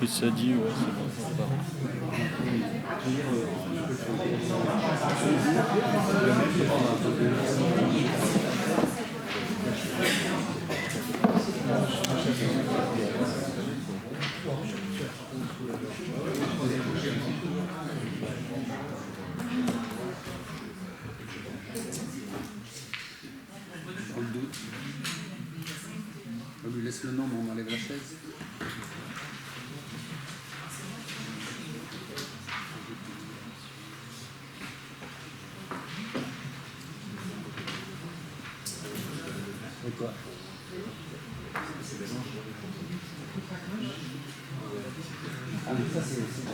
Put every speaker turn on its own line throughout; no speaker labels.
Puis ça dit, ouais, c'est bon, ça repart.
On le doute. On lui laisse le nom, mais on enlève la chaise. Et quoi? Ah mais ça c'est bon.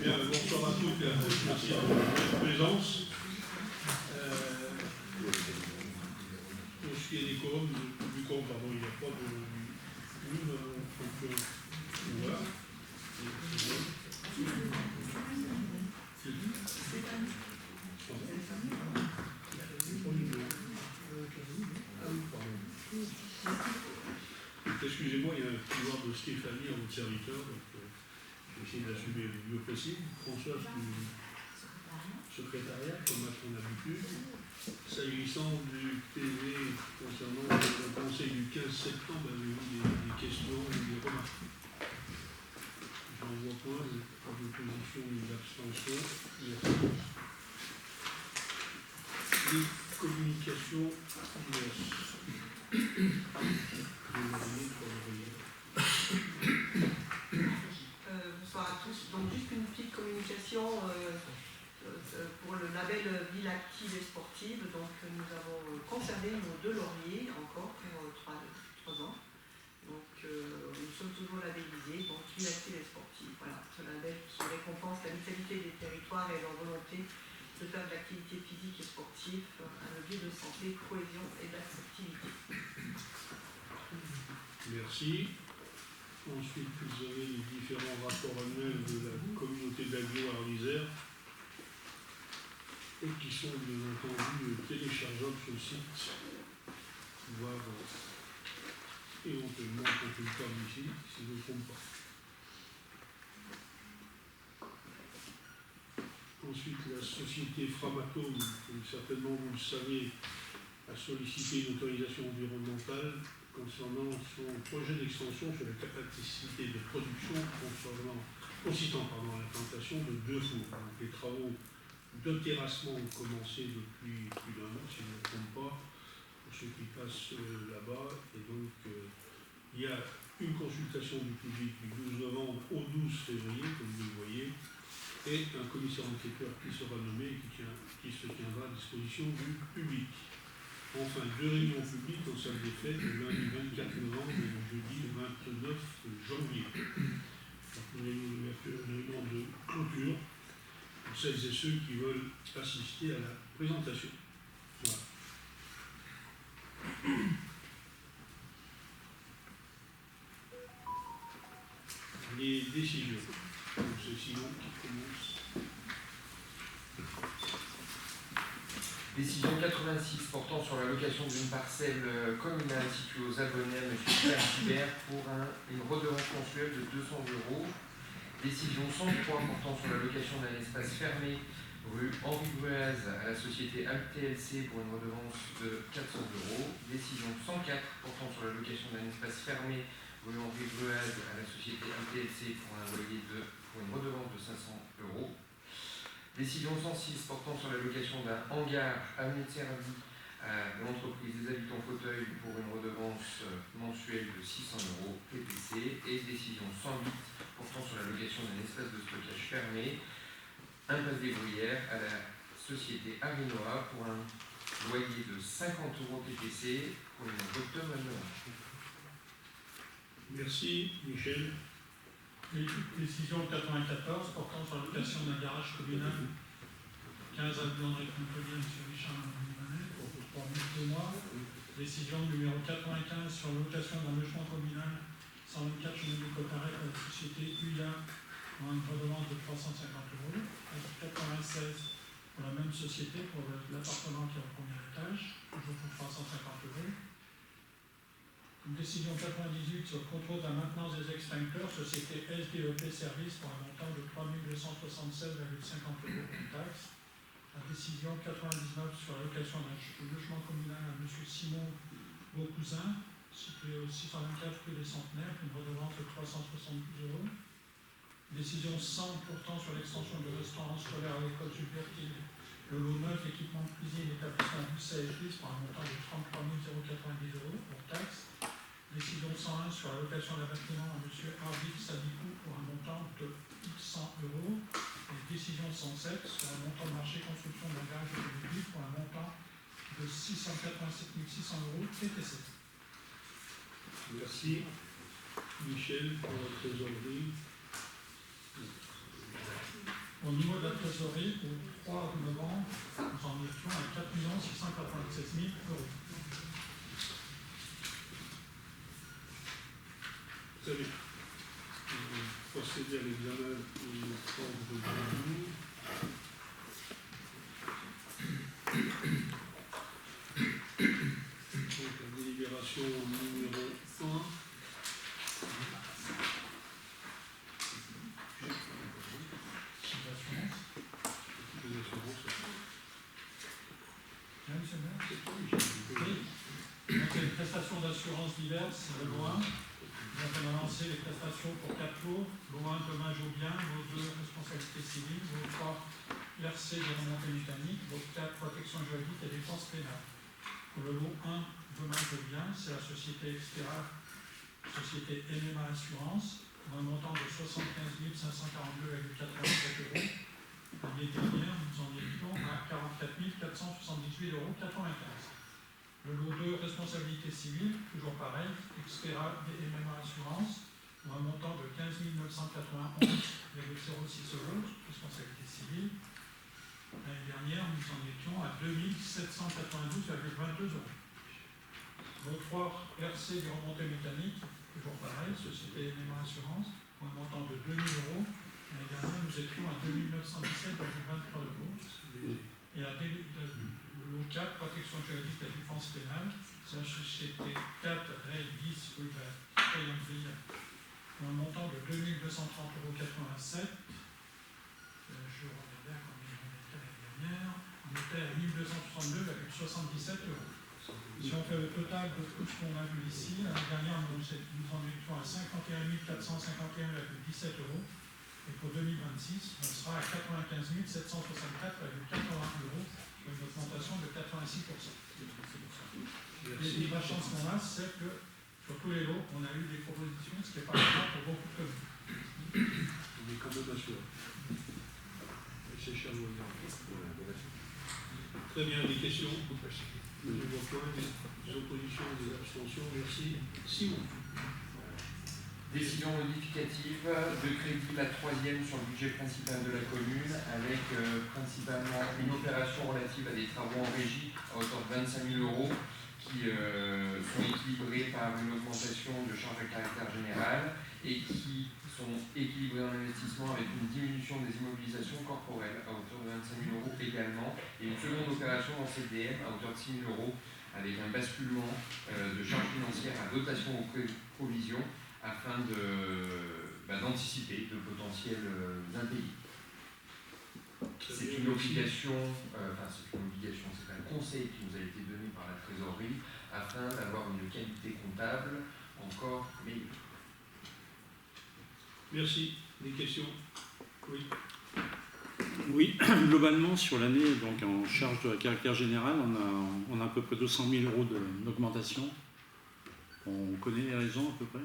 Bien, bonsoir à toutes et à tous, merci de votre présence. Pour ce qui est des quorums, du quorum, pardon, il n'y a pas de une, donc voilà. Excusez-moi, il y a un petit noir de Stéphanie en votre serviteur, donc je vais essayer d'assumer le mieux possible. François, du secrétariat, comme à son habitude. S'agissant du PV concernant le conseil du 15 septembre, avez-vous des questions ou des remarques? J'en vois pas, pas d'opposition ni d'abstention. Merci. Les communications diverses.
Bonsoir à tous. Donc juste une petite communication pour le label Ville Active et Sportive. Donc nous avons conservé nos 2 lauriers encore pour 3 ans. Donc nous sommes toujours labellisés, donc Ville Active et Sportive. Voilà, ce label qui récompense la vitalité des territoires et leur volonté de faire de l'activité physique et sportive un levier de santé, cohésion et d'activité.
Merci. Ensuite, vous avez les différents rapports annuels de la communauté d'agneaux à l'Isère et qui sont bien entendu téléchargeables sur le site, voire éventuellement consultables ici, si je ne me trompe pas. Ensuite, la société Framatome, comme certainement vous le savez, a sollicité une autorisation environnementale concernant son projet d'extension sur la capacité de production consistant à l'implantation de 2 fours. Donc, les travaux de terrassement ont commencé depuis plus d'1 an, si je ne me trompe pas, pour ceux qui passent là-bas. Et donc, il y a une consultation du public du 12 novembre au 12 février, comme vous le voyez, et un commissaire enquêteur qui sera nommé et qui se tiendra à disposition du public. Enfin, 2 réunions publiques au salle des fêtes, le lundi 24 novembre et le jeudi 29 janvier. Donc, une réunion de clôture pour celles et ceux qui veulent assister à la présentation. Voilà. Les décisions. C'est Simon qui commence.
Décision 86 portant sur la location d'une parcelle communale située aux abonnés à M. Pierre Gilbert pour une redevance mensuelle de 200 €. Décision 103 portant sur la location d'un espace fermé rue Henri Bruaz à la société ALTLC pour une redevance de 400 €. Décision 104 portant sur la location d'un espace fermé rue Henri Bruaz à la société ALTLC pour une redevance de 500 €. Décision 106 portant sur la location d'un hangar interdit à l'entreprise des habitants fauteuil pour une redevance mensuelle de 600 € TTC et décision 108 portant sur la location d'un espace de stockage fermé, impasse des Bruyères, à la société Arinoa pour un loyer de 50 € TTC pour une docteur Manoir.
Merci, Michel.
Décision 94 portant sur la location d'un garage communal 15 avenue André Montpellier, M. Richard Manet, pour 2 mois. Décision numéro 95 sur la location d'un logement communal 124 chemin du Coparet à la société UIA pour une redevance de 350 €. 96 pour la même société pour l'appartement qui est au premier étage, toujours pour 350 €. Une décision 98 sur le contrôle de la maintenance des extincteurs, société SDEP Service pour un montant de 3 276,50 € en taxes. La décision 99 sur la location d'un logement communal à M. Simon Beaucousin, situé au 624 rue des Centenaires, une redevance de 372 €. Décision 100 portant sur l'extension du restaurant scolaire à l'école Gilbertine, le lot 9, équipement de cuisine, établissement du CFIS pour un montant de 33 090 € pour taxes. Décision 101 sur la location d'un bâtiment à M. Arvid Sadikou pour un montant de 100 €. Et décision 107 sur un montant de marché construction d'un garage automobile pour un montant de 687 600 € TTC.
Merci, Michel, pour la trésorerie.
Au niveau de la trésorerie, au 3 novembre, nous en étions à 4 696 000 €.
Très bien. Procéder à l'examen du compte de revenus. Donc la délibération numéro 1. Les assurances.
Bien, monsieur le maire. Oui. Donc, les prestations d'assurance diverses, le lot 1. Donc, on a lancé les prestations pour 4 lots. Lot 1, dommage aux biens. Lot 2, responsabilité civile. Lot 3, RC de remontée mécanique. Lot 4, protection juridique et défense pénale. Pour le lot 1, dommage aux biens, c'est la société Extera, société NMA Assurance, pour un montant de 75 542,87 €. L'année dernière, nous en étions à 44 478,95 €. Le lot 2, responsabilité civile, toujours pareil, Xpera et MMA Assurance, pour un montant de 15 991,06 €, responsabilité civile. L'année dernière, nous en étions à 2 792,22 €. Lot 3, RC du remontée mécanique, toujours pareil, société MMA Assurance, pour un montant de 2 000 €. L'année dernière, nous étions à 2 917,23 €. Et le lot 4, protection juridique et défense pénale, c'est la société 4 RAID 10 rue de la Payanville, pour un montant de 2 230,87 €. Je regardais à combien on était l'année dernière. On était à 1 262,77 €. Si on fait le total de tout ce qu'on a vu ici, l'année dernière, nous en étions à 51 451,17 €. Et pour 2026, on sera à 95 764,80 €, pour une augmentation de 86%. Et la chance qu'on a, c'est que sur tous les lots, on a eu des propositions, ce qui n'est pas le cas pour beaucoup de communes.
On est quand même assuré. Et c'est chanoyant. Très bien, des questions. Je ne vois pas des oppositions, des abstentions. Merci. Simon.
Décision modificative de crédit, la 3e sur le budget principal de la commune, avec principalement une opération relative à des travaux en régie à hauteur de 25 000 € qui sont équilibrés par une augmentation de charges à caractère général et qui sont équilibrés en investissement avec une diminution des immobilisations corporelles à hauteur de 25 000 € également, et une seconde opération en CDM à hauteur de 6 000 € avec un basculement de charges financières à dotation aux provisions afin d'anticiper de potentiels impayés. C'est une obligation, c'est un conseil qui nous a été donné par la trésorerie afin d'avoir une qualité comptable encore meilleure.
Merci. Des questions? Oui.
Oui, globalement, sur l'année, donc en charge de caractère général, on a à peu près 200 000 euros d'augmentation. On connaît les raisons à peu près?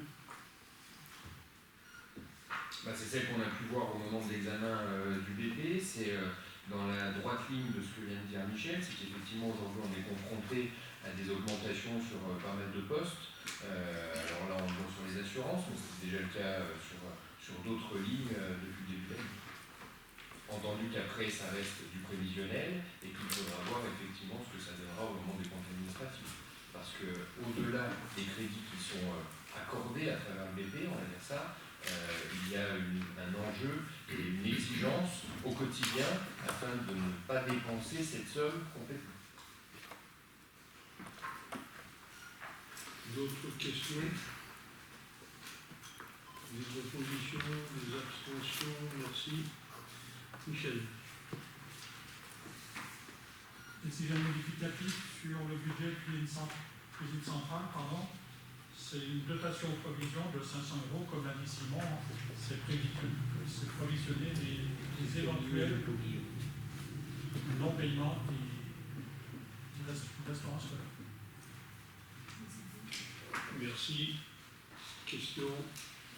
C'est celle qu'on a pu voir au moment de l'examen du BP. C'est dans la droite ligne de ce que vient de dire Michel, c'est qu'effectivement aujourd'hui on est confronté à des augmentations sur pas mal de postes. Alors là on voit sur les assurances, mais c'est déjà le cas sur d'autres lignes depuis le début de l'année. Entendu qu'après ça reste du prévisionnel et qu'il faudra voir effectivement ce que ça donnera au moment des comptes administratifs. Parce que au-delà des crédits qui sont accordés à travers le BP, on va dire ça, il y a un enjeu et une exigence au quotidien afin de ne pas dépenser cette somme complètement.
D'autres questions? Des oppositions, des abstentions? Merci. Michel.
Décision modificative sur le budget cuisine centrale, c'est une dotation aux provisions de 500 euros, comme l'a dit Simon, c'est provisionner des éventuels non-paiements de l'assurance scolaire.
Merci. Question?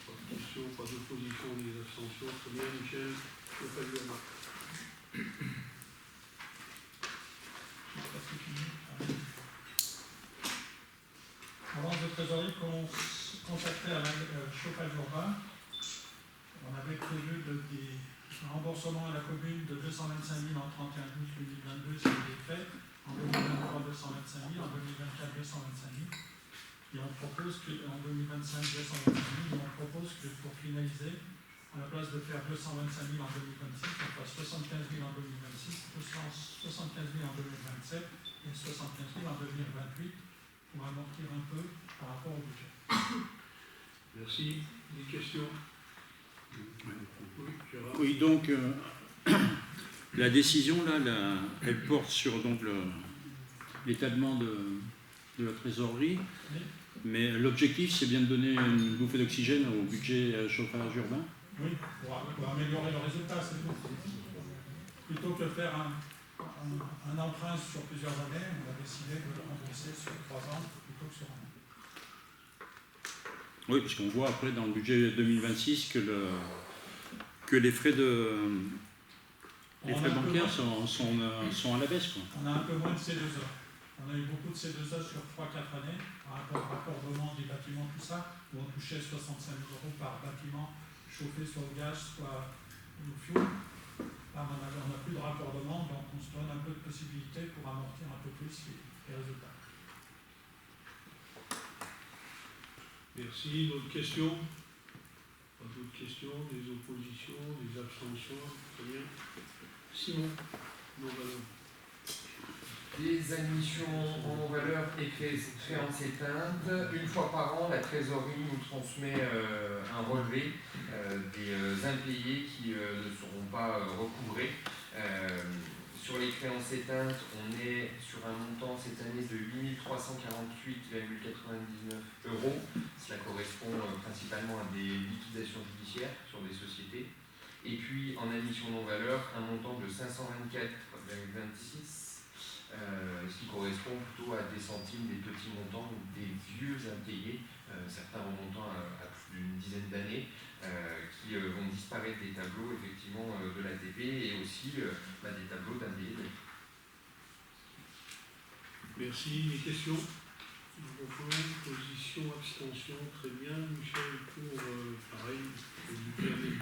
Pas de questions, pas d'opposition, des abstentions. Très bien, Michel. Je vais pas lui avoir.
Avance de trésorerie consacrée à la chauffage urbain. On avait prévu des remboursements à la commune de 225 000 en 31/12/2022, c'est des faits. En 2023, 225 000, en 2024, 225 000. Et on propose qu'en 2025, 225 000, et on propose que pour finaliser, à la place de faire 225 000 en 2026, on fasse 75 000 en 2026, 75 000 en 2027 et 75 000 en 2028 pour amortir un peu par rapport au budget.
Merci. Des questions? Oui, Gérard.
Oui, donc la décision là, elle porte sur donc l'étalement de la trésorerie, oui. Mais l'objectif c'est bien de donner une bouffée d'oxygène au budget chauffage urbain. Oui, pour améliorer le résultat, c'est tout. Plutôt que faire un emprunt sur plusieurs années, on a décidé de le rembourser sur 3 ans plutôt que sur 1 an. Oui, parce qu'on voit après dans le budget 2026 que les frais bancaires sont à la baisse, quoi. On a un peu moins de C2A. On a eu beaucoup de C2A sur 3-4 années par rapport au raccordement des bâtiments, tout ça, où on touchait 65 000 euros par bâtiment chauffé soit au gaz, soit au fioul. Là, on n'a plus de raccordement, donc on se donne un peu de possibilité pour amortir un peu plus les résultats.
Merci. D'autres questions? Pas d'autres questions? Des oppositions? Des abstentions? Très bien. Simon, non-valeur.
Des admissions en non-valeur et créances éteintes. Une fois par an, la trésorerie nous transmet un relevé des impayés qui ne seront pas recouvrés. Sur les créances éteintes, on est sur un montant cette année de 8 348,99 €. Cela correspond principalement à des liquidations judiciaires sur des sociétés. Et puis en admission non-valeur, un montant de 524,26 €. Ce qui correspond plutôt à des centimes, des petits montants, des vieux impayés, certains remontant à plus d'une dizaine d'années, qui vont disparaître des tableaux effectivement de l'ATP et aussi des tableaux d'impayés.
Merci. Les questions? Position, abstention, très bien. Michel, pour pareil, du permis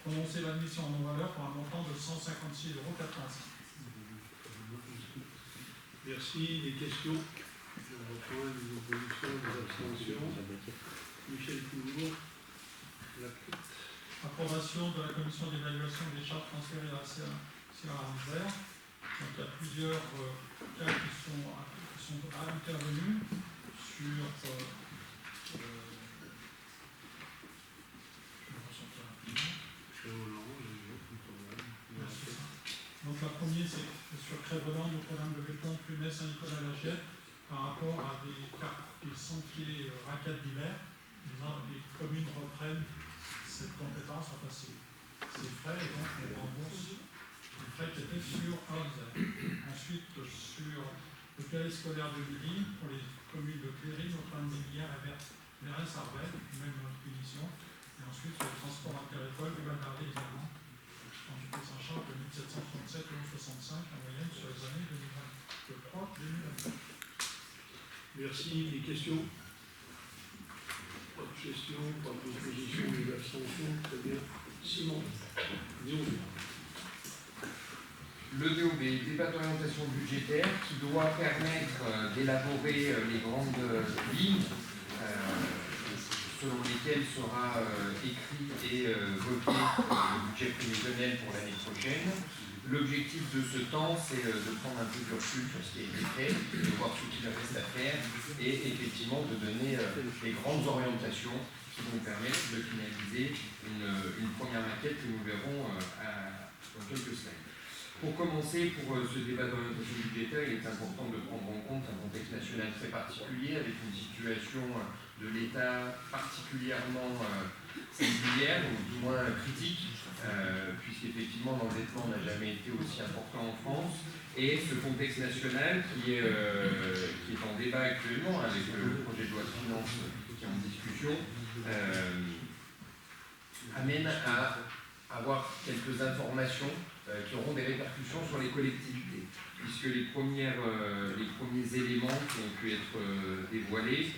prononcer l'admission en non-valeur pour un montant de 156,85 €.
Merci. Des questions? Je reprends les oppositions, les abstentions. Michel Coulbourg.
Approbation de la commission d'évaluation des charges transférées à la Sierra River. Donc il y a plusieurs cas qui sont intervenus sur donc la première, c'est sur Crèveland, au programme de béton Plumet Saint-Nicolas-Lachette, par rapport à des sentiers raquettes d'hiver. Les communes reprennent cette compétence, enfin ces frais, et donc on rembourse les frais qui étaient sur Orza. Ensuite, sur le cahier scolaire de Lille, pour les communes de Cléry, Notre-Dame-des-Millières et Verres-Arvel, même punition. Et ensuite, sur le transport inter-école du Val-d'Arlé également, en vitesse en charge de 1737 et 65 en moyenne sur les années 2023-2024.
Merci. Des questions? Pas de questions, pas de proposition ou d'abstention. Très bien. Simon.
Le DOB, débat d'orientation budgétaire, qui doit permettre d'élaborer les grandes lignes selon lesquelles sera écrit et voté le budget prévisionnel pour l'année prochaine. L'objectif de ce temps, c'est de prendre un peu de recul sur ce qui a été fait, de voir ce qu'il reste à faire et effectivement de donner les grandes orientations qui vont permettre de finaliser une première maquette que nous verrons dans quelques semaines. Pour commencer, pour ce débat d'orientation budgétaire, il est important de prendre en compte un contexte national très particulier, avec une situation de l'État particulièrement singulière, ou du moins critique, puisqu'effectivement l'endettement n'a jamais été aussi important en France, et ce contexte national qui est en débat actuellement avec le projet de loi de finances qui est en discussion, amène à avoir quelques informations qui auront des répercussions sur les collectivités, puisque les premiers éléments qui ont pu être dévoilés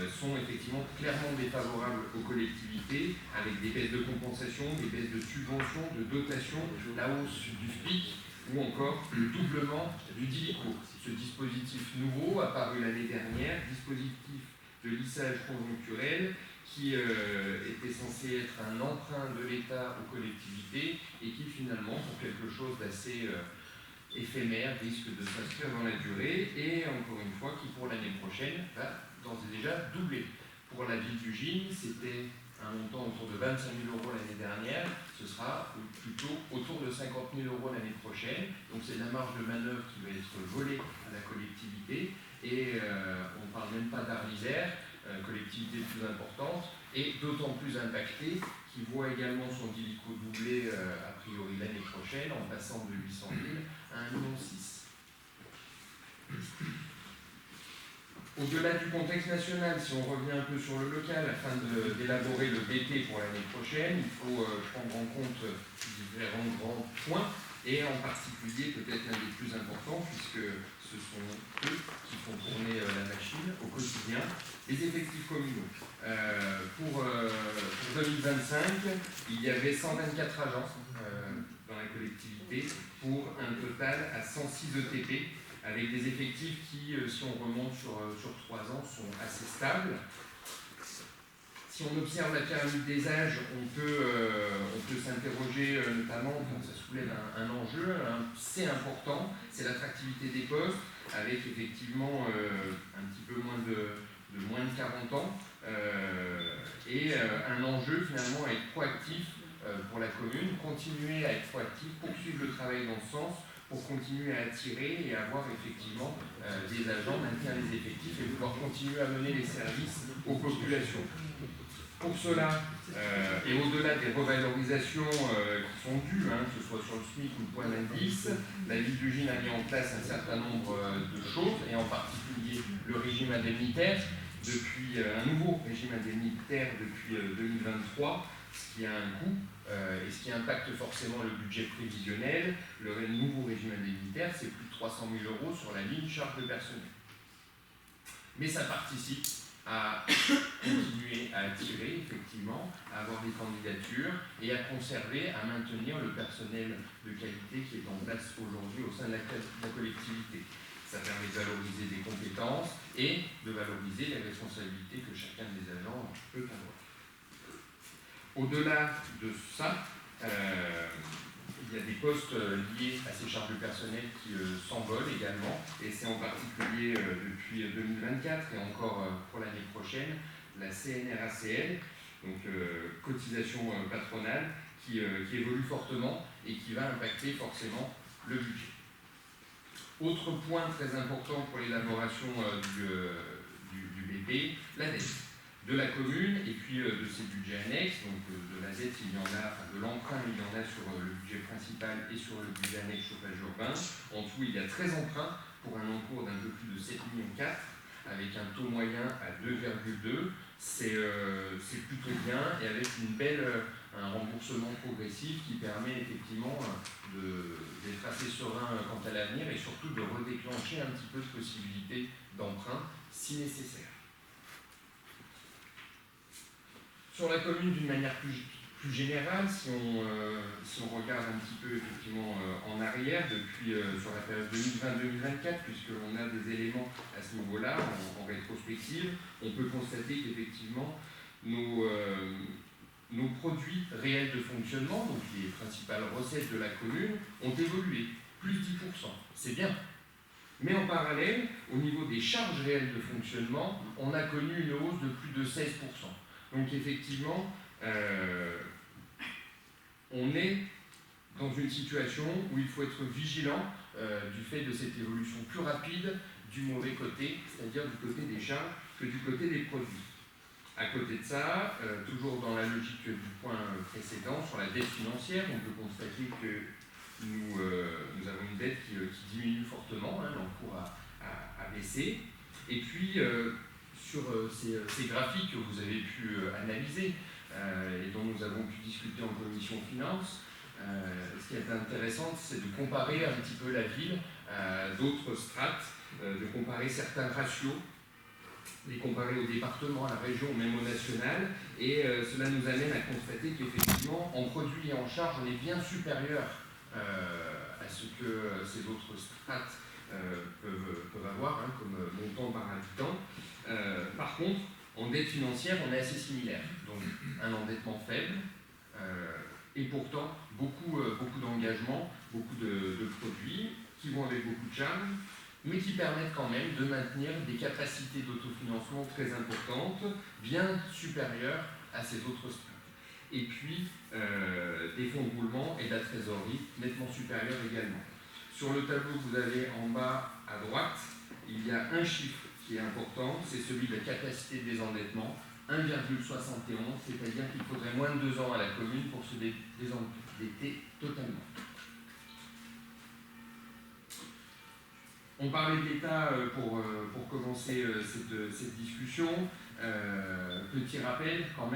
sont effectivement clairement défavorables aux collectivités, avec des baisses de compensation, des baisses de subventions, de dotations, la hausse du FPIC ou encore le doublement du DILICO. Ce dispositif nouveau, apparu l'année dernière, dispositif de lissage conjoncturel, qui était censé être un emprunt de l'État aux collectivités et qui finalement, pour quelque chose d'assez éphémère, risque de s'inscrire dans la durée et encore une fois qui pour l'année prochaine va d'ores et déjà doubler. Pour la ville d'Ugine, c'était un montant autour de 25 000 € l'année dernière, ce sera plutôt autour de 50 000 € l'année prochaine, donc c'est la marge de manœuvre qui va être volée à la collectivité et on ne parle même pas d'Arlisère, collectivité plus importante et d'autant plus impactée, qui voit également son DILICO doubler a priori l'année prochaine en passant de 800 000 à 1,6 million. Au-delà du contexte national, si on revient un peu sur le local, afin d'élaborer le BP pour l'année prochaine, il faut prendre en compte différents grands points, et en particulier peut-être l'un des plus importants, puisque ce sont eux qui font tourner la machine au quotidien, les effectifs communaux. Pour 2025, il y avait 124 agents dans la collectivité pour un total à 106 ETP, avec des effectifs qui, si on remonte sur 3 ans, sont assez stables. Si on observe la pyramide des âges, on peut s'interroger notamment, ça soulève un enjeu, c'est important, c'est l'attractivité des postes, avec effectivement un petit peu moins de 40 ans, et un enjeu finalement à être proactif pour la commune, continuer à être proactif, poursuivre le travail dans ce sens, pour continuer à attirer et avoir effectivement des agents, maintenir les effectifs et pouvoir continuer à mener les services aux populations. Pour cela, et au-delà des revalorisations qui sont dues, que ce soit sur le SMIC ou le point d'indice, la ville d'Ugine a mis en place un certain nombre de choses, et en particulier le régime indemnitaire, depuis un nouveau régime indemnitaire depuis 2023, ce qui a un coût, et ce qui impacte forcément le budget prévisionnel. Le nouveau régime indemnitaire, c'est plus de 300 000 € sur la ligne charge de personnel. Mais ça participe à continuer à attirer, effectivement, à avoir des candidatures et à conserver, à maintenir le personnel de qualité qui est en place aujourd'hui au sein de la collectivité. Ça permet de valoriser des compétences et de valoriser les responsabilités que chacun des agents peut avoir. Au-delà de ça, il y a des postes liés à ces charges de personnel qui s'envolent également, et c'est en particulier depuis 2024 et encore pour l'année prochaine, la CNRACL, donc cotisation patronale, qui évolue fortement et qui va impacter forcément le budget. Autre point très important pour l'élaboration du BP, la dette. de la commune et puis de ses budgets annexes. Donc de la dette, il y en a, enfin, de l'emprunt, il y en a sur le budget principal et sur le budget annexe chauffage urbain. En tout, il y a 13 emprunts pour un encours d'un peu plus de 7,4 millions, avec un taux moyen à 2,2. C'est plutôt bien et avec un remboursement progressif qui permet effectivement d'être assez serein quant à l'avenir et surtout de redéclencher un petit peu de possibilités d'emprunt si nécessaire. Sur la commune, d'une manière plus générale, si on regarde un petit peu effectivement en arrière, depuis sur la période 2020-2024, puisque l'on a des éléments à ce niveau-là, en rétrospective, on peut constater qu'effectivement nos produits réels de fonctionnement, donc les principales recettes de la commune, ont évolué, plus 10%. C'est bien. Mais en parallèle, au niveau des charges réelles de fonctionnement, on a connu une hausse de plus de 16%. Donc effectivement, on est dans une situation où il faut être vigilant du fait de cette évolution plus rapide du mauvais côté, c'est-à-dire du côté des charges, que du côté des produits. À côté de ça, toujours dans la logique du point précédent, sur la dette financière, on peut constater que nous avons une dette qui diminue fortement, l'encours a baissé. Et puis, sur ces graphiques que vous avez pu analyser et dont nous avons pu discuter en commission finance, ce qui est intéressant, c'est de comparer un petit peu la ville à d'autres strates, de comparer certains ratios, les comparer au département, à la région, même au national, et cela nous amène à constater qu'effectivement, en produits et en charges, on est bien supérieur à ce que ces autres strates peuvent avoir, comme montant par habitant. Par contre, en dette financière, on est assez similaire. Donc, un endettement faible, et pourtant beaucoup d'engagements, beaucoup de produits qui vont avec beaucoup de charges, mais qui permettent quand même de maintenir des capacités d'autofinancement très importantes, bien supérieures à ces autres strates. Et puis, des fonds de roulement et de la trésorerie nettement supérieurs également. Sur le tableau que vous avez en bas à droite, il y a un chiffre qui est important, c'est celui de la capacité de désendettement, 1,71, c'est-à-dire qu'il faudrait moins de 2 ans à la commune pour se désendetter totalement. On parlait de l'État pour commencer cette discussion. Petit rappel quand même.